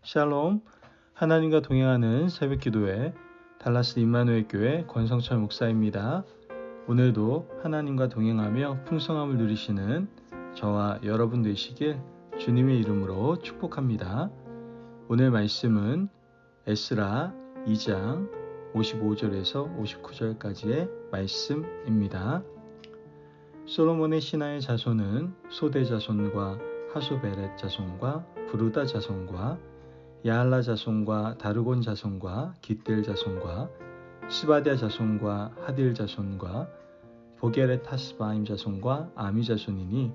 샬롬, 하나님과 동행하는 새벽기도회 달라스 임마누엘 교회 권성철 목사입니다. 오늘도 하나님과 동행하며 풍성함을 누리시는 저와 여러분 되시길 주님의 이름으로 축복합니다. 오늘 말씀은 에스라 2장 55절에서 59절까지의 말씀입니다. 솔로몬의 신하의 자손은 소대 자손과 하소베렛 자손과 부르다 자손과 야할라 자손과 다르곤 자손과 깃델 자손과 스바디아 자손과 하딜 자손과 보게렛 하스바임 자손과 아미 자손이니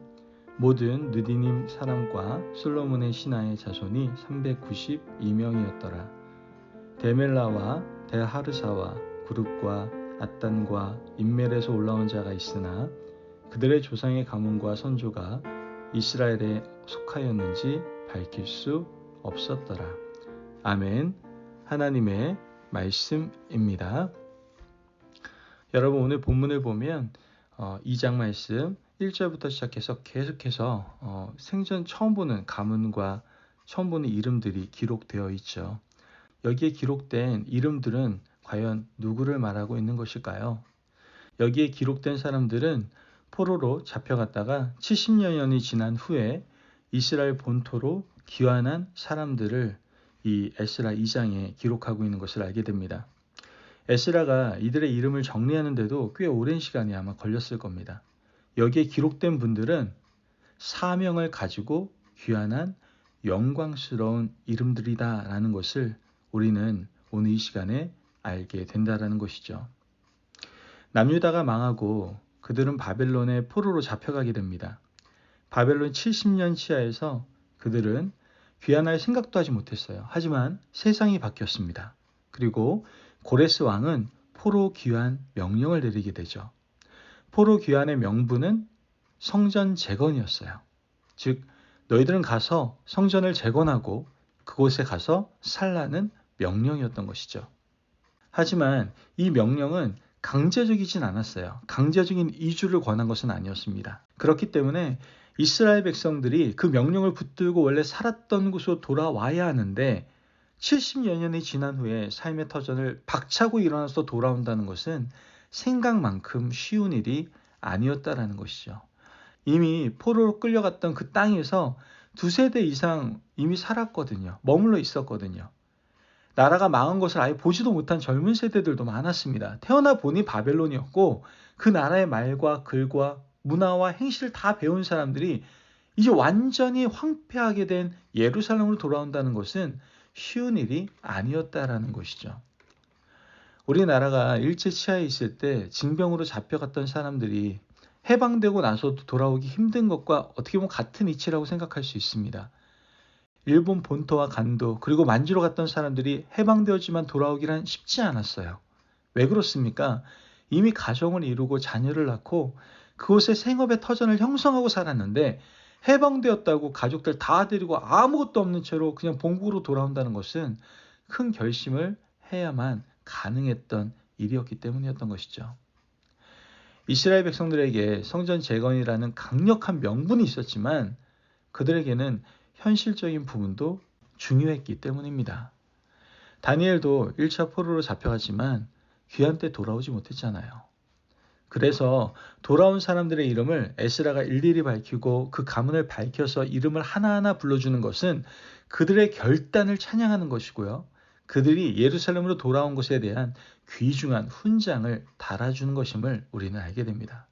모든 느디님 사람과 솔로몬의 신하의 자손이 392명이었더라. 데멜라와 데하르사와 구룹과 앗단과 인멜에서 올라온 자가 있으나 그들의 조상의 가문과 선조가 이스라엘에 속하였는지 밝힐 수 없었더라. 아멘. 하나님의 말씀입니다. 여러분, 오늘 본문을 보면 2장 말씀 1절부터 시작해서 계속해서 생전 처음 보는 가문과 처음 보는 이름들이 기록되어 있죠. 여기에 기록된 이름들은 과연 누구를 말하고 있는 것일까요? 여기에 기록된 사람들은 포로로 잡혀갔다가 70년이 지난 후에 이스라엘 본토로 귀환한 사람들을 이 에스라 2장에 기록하고 있는 것을 알게 됩니다. 에스라가 이들의 이름을 정리하는데도 꽤 오랜 시간이 아마 걸렸을 겁니다. 여기에 기록된 분들은 사명을 가지고 귀환한 영광스러운 이름들이다라는 것을 우리는 오늘 이 시간에 알게 된다라는 것이죠. 남유다가 망하고 그들은 바벨론의 포로로 잡혀가게 됩니다. 바벨론 70년 치하에서 그들은 귀환할 생각도 하지 못했어요. 하지만 세상이 바뀌었습니다. 그리고 고레스 왕은 포로 귀환 명령을 내리게 되죠. 포로 귀환의 명분은 성전 재건이었어요. 즉, 너희들은 가서 성전을 재건하고 그곳에 가서 살라는 명령이었던 것이죠. 하지만 이 명령은 강제적이진 않았어요. 강제적인 이주를 권한 것은 아니었습니다. 그렇기 때문에 이스라엘 백성들이 그 명령을 붙들고 원래 살았던 곳으로 돌아와야 하는데 70여 년이 지난 후에 삶의 터전을 박차고 일어나서 돌아온다는 것은 생각만큼 쉬운 일이 아니었다라는 것이죠. 이미 포로로 끌려갔던 그 땅에서 두세 대 이상 이미 살았거든요. 머물러 있었거든요. 나라가 망한 것을 아예 보지도 못한 젊은 세대들도 많았습니다. 태어나 보니 바벨론이었고 그 나라의 말과 글과 문화와 행실을 다 배운 사람들이 이제 완전히 황폐하게 된 예루살렘으로 돌아온다는 것은 쉬운 일이 아니었다라는 것이죠. 우리나라가 일제 치하에 있을 때 징병으로 잡혀갔던 사람들이 해방되고 나서도 돌아오기 힘든 것과 어떻게 보면 같은 이치라고 생각할 수 있습니다. 일본 본토와 간도 그리고 만주로 갔던 사람들이 해방되었지만 돌아오기란 쉽지 않았어요. 왜 그렇습니까? 이미 가정을 이루고 자녀를 낳고 그곳에 생업의 터전을 형성하고 살았는데 해방되었다고 가족들 다 데리고 아무것도 없는 채로 그냥 본국으로 돌아온다는 것은 큰 결심을 해야만 가능했던 일이었기 때문이었던 것이죠. 이스라엘 백성들에게 성전 재건이라는 강력한 명분이 있었지만 그들에게는 현실적인 부분도 중요했기 때문입니다. 다니엘도 1차 포로로 잡혀갔지만 귀환 때 돌아오지 못했잖아요. 그래서 돌아온 사람들의 이름을 에스라가 일일이 밝히고 그 가문을 밝혀서 이름을 하나하나 불러주는 것은 그들의 결단을 찬양하는 것이고요. 그들이 예루살렘으로 돌아온 것에 대한 귀중한 훈장을 달아주는 것임을 우리는 알게 됩니다.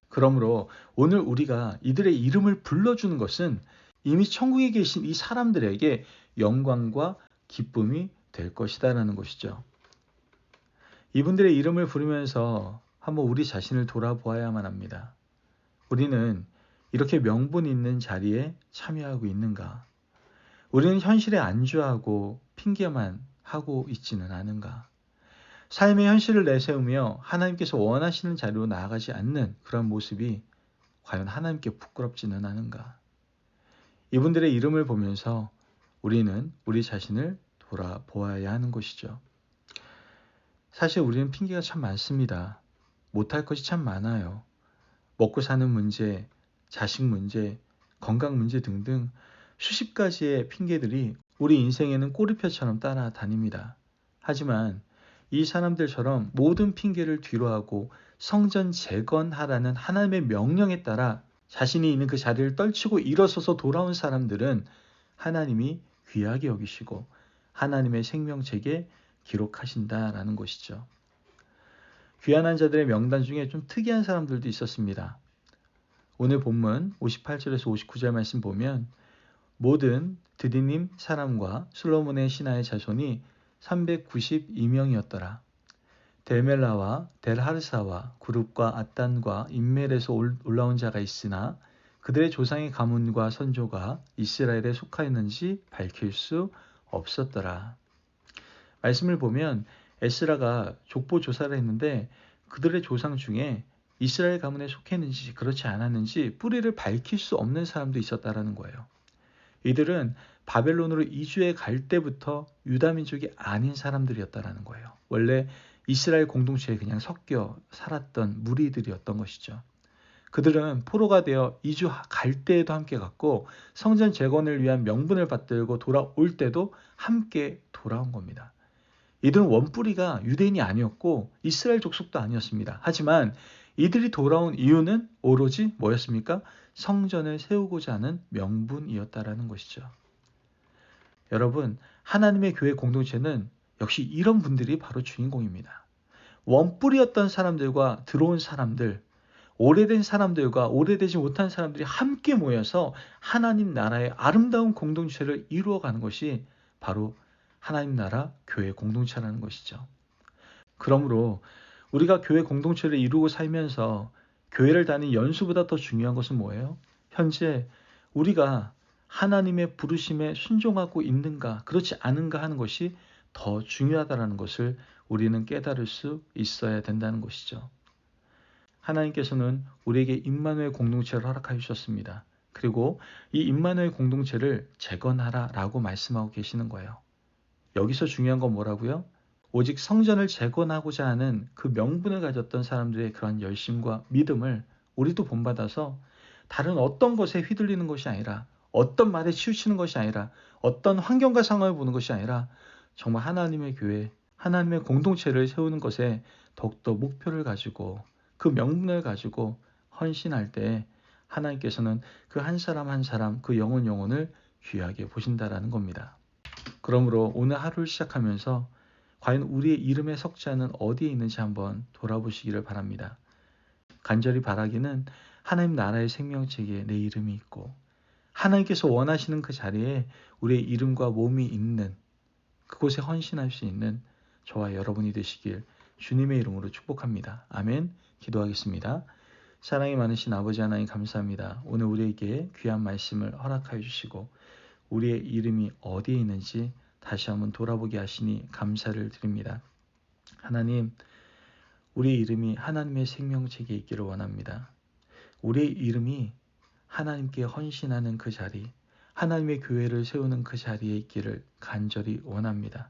그러므로 오늘 우리가 이들의 이름을 불러주는 것은 이미 천국에 계신 이 사람들에게 영광과 기쁨이 될 것이다라는 것이죠. 이분들의 이름을 부르면서 한번 우리 자신을 돌아보아야만 합니다. 우리는 이렇게 명분 있는 자리에 참여하고 있는가? 우리는 현실에 안주하고 핑계만 하고 있지는 않은가? 삶의 현실을 내세우며 하나님께서 원하시는 자리로 나아가지 않는 그런 모습이 과연 하나님께 부끄럽지는 않은가? 이분들의 이름을 보면서 우리는 우리 자신을 돌아보아야 하는 것이죠. 사실 우리는 핑계가 참 많습니다. 못할 것이 참 많아요. 먹고 사는 문제, 자식 문제, 건강 문제 등등 수십 가지의 핑계들이 우리 인생에는 꼬리표처럼 따라다닙니다. 하지만 이 사람들처럼 모든 핑계를 뒤로하고 성전 재건하라는 하나님의 명령에 따라 자신이 있는 그 자리를 떨치고 일어서서 돌아온 사람들은 하나님이 귀하게 여기시고 하나님의 생명책에 기록하신다라는 것이죠. 귀환한 자들의 명단 중에 좀 특이한 사람들도 있었습니다. 오늘 본문 58절에서 59절 말씀 보면 모든 드디님 사람과 솔로몬의 신하의 자손이 392명이었더라. 델멜라와 델하르사와 구룹과 앗단과 인멜에서 올라온 자가 있으나 그들의 조상의 가문과 선조가 이스라엘에 속하였는지 밝힐 수 없었더라. 말씀을 보면 에스라가 족보 조사를 했는데 그들의 조상 중에 이스라엘 가문에 속했는지 그렇지 않았는지 뿌리를 밝힐 수 없는 사람도 있었다라는 거예요. 이들은 바벨론으로 이주해 갈 때부터 유다 민족이 아닌 사람들이었다라는 거예요. 원래 이스라엘 공동체에 그냥 섞여 살았던 무리들이었던 것이죠. 그들은 포로가 되어 이주할 때에도 함께 갔고 성전 재건을 위한 명분을 받들고 돌아올 때도 함께 돌아온 겁니다. 이들은 원뿌리가 유대인이 아니었고 이스라엘 족속도 아니었습니다. 하지만 이들이 돌아온 이유는 오로지 뭐였습니까? 성전을 세우고자 하는 명분이었다라는 것이죠. 여러분, 하나님의 교회 공동체는 역시 이런 분들이 바로 주인공입니다. 원뿌리였던 사람들과 들어온 사람들, 오래된 사람들과 오래되지 못한 사람들이 함께 모여서 하나님 나라의 아름다운 공동체를 이루어가는 것이 바로 하나님 나라 교회 공동체라는 것이죠. 그러므로 우리가 교회 공동체를 이루고 살면서 교회를 다니는 연수보다 더 중요한 것은 뭐예요? 현재 우리가 하나님의 부르심에 순종하고 있는가, 그렇지 않은가 하는 것이 더 중요하다는 것을 우리는 깨달을 수 있어야 된다는 것이죠. 하나님께서는 우리에게 임마누엘 공동체를 허락하여 주셨습니다. 그리고 이 임마누엘 공동체를 재건하라라고 말씀하고 계시는 거예요. 여기서 중요한 건 뭐라고요? 오직 성전을 재건하고자 하는 그 명분을 가졌던 사람들의 그런 열심과 믿음을 우리도 본받아서 다른 어떤 것에 휘둘리는 것이 아니라 어떤 말에 치우치는 것이 아니라 어떤 환경과 상황을 보는 것이 아니라 정말 하나님의 교회, 하나님의 공동체를 세우는 것에 더욱더 목표를 가지고 그 명분을 가지고 헌신할 때 하나님께서는 그 한 사람 한 사람 그 영혼을 귀하게 보신다라는 겁니다. 그러므로 오늘 하루를 시작하면서 과연 우리의 이름의 석자는 어디에 있는지 한번 돌아보시기를 바랍니다. 간절히 바라기는 하나님 나라의 생명책에 내 이름이 있고 하나님께서 원하시는 그 자리에 우리의 이름과 몸이 있는 그곳에 헌신할 수 있는 저와 여러분이 되시길 주님의 이름으로 축복합니다. 아멘. 기도하겠습니다. 사랑이 많으신 아버지 하나님 감사합니다. 오늘 우리에게 귀한 말씀을 허락하여 주시고 우리의 이름이 어디에 있는지 다시 한번 돌아보게 하시니 감사를 드립니다. 하나님, 우리의 이름이 하나님의 생명책에 있기를 원합니다. 우리의 이름이 하나님께 헌신하는 그 자리, 하나님의 교회를 세우는 그 자리에 있기를 간절히 원합니다.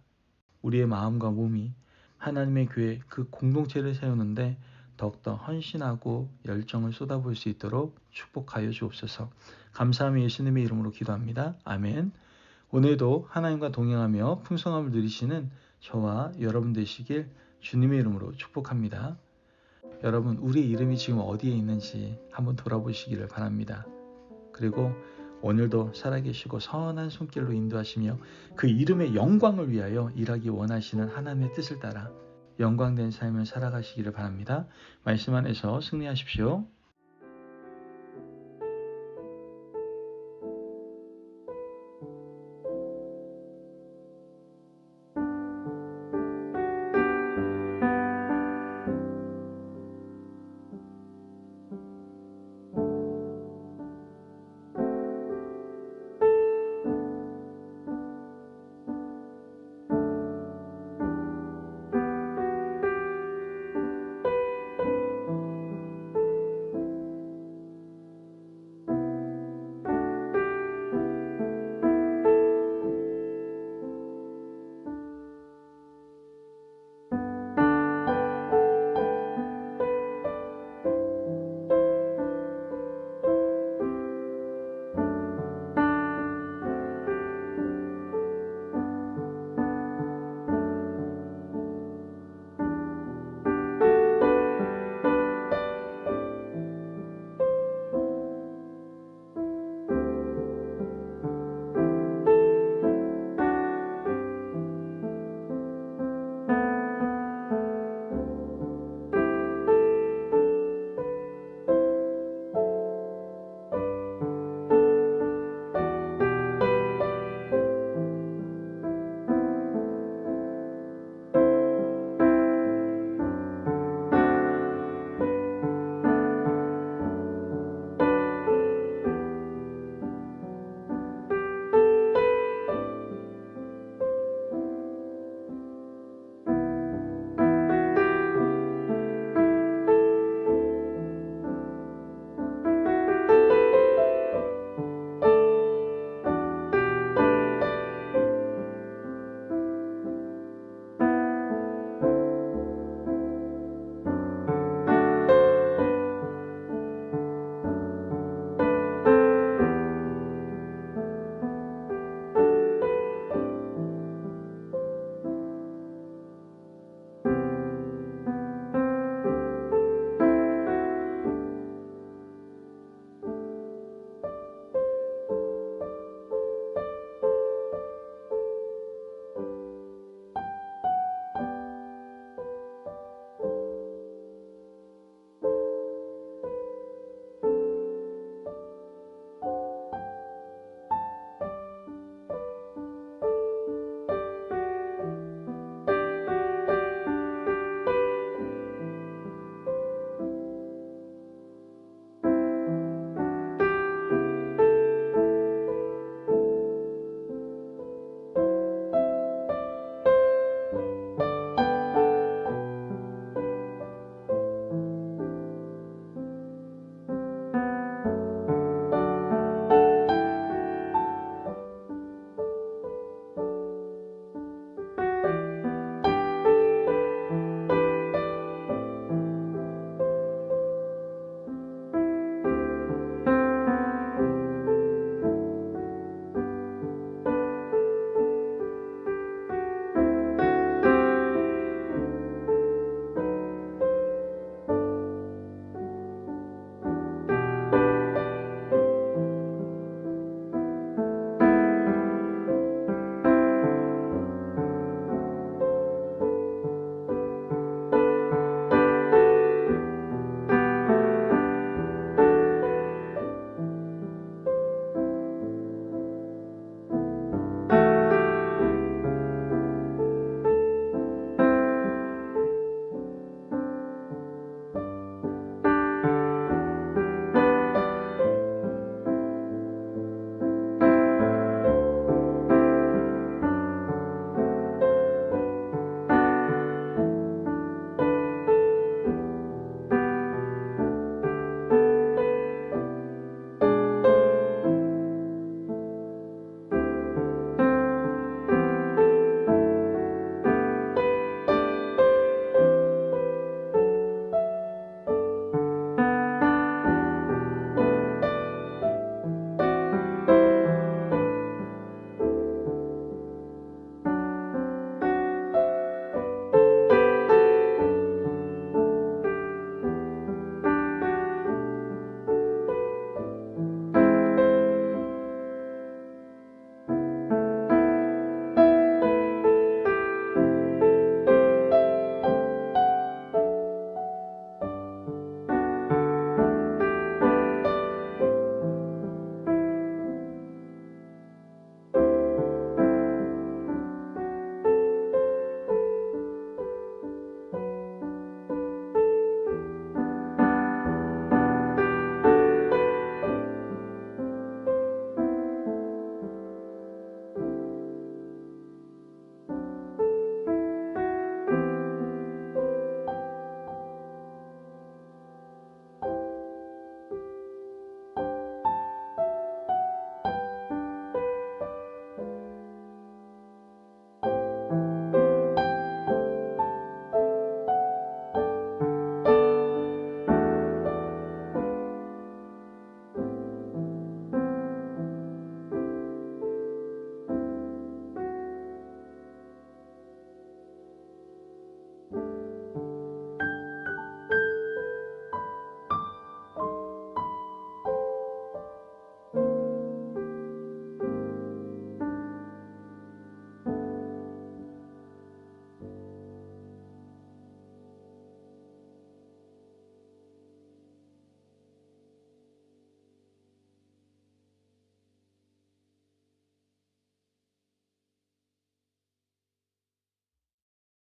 우리의 마음과 몸이 하나님의 교회 그 공동체를 세우는데 더욱더 헌신하고 열정을 쏟아부을 수 있도록 축복하여 주옵소서. 감사하며 예수님의 이름으로 기도합니다. 아멘. 오늘도 하나님과 동행하며 풍성함을 누리시는 저와 여러분 되시길 주님의 이름으로 축복합니다. 여러분, 우리의 이름이 지금 어디에 있는지 한번 돌아보시기를 바랍니다. 그리고 오늘도 살아계시고 선한 손길로 인도하시며 그 이름의 영광을 위하여 일하기 원하시는 하나님의 뜻을 따라 영광된 삶을 살아가시기를 바랍니다. 말씀 안에서 승리하십시오.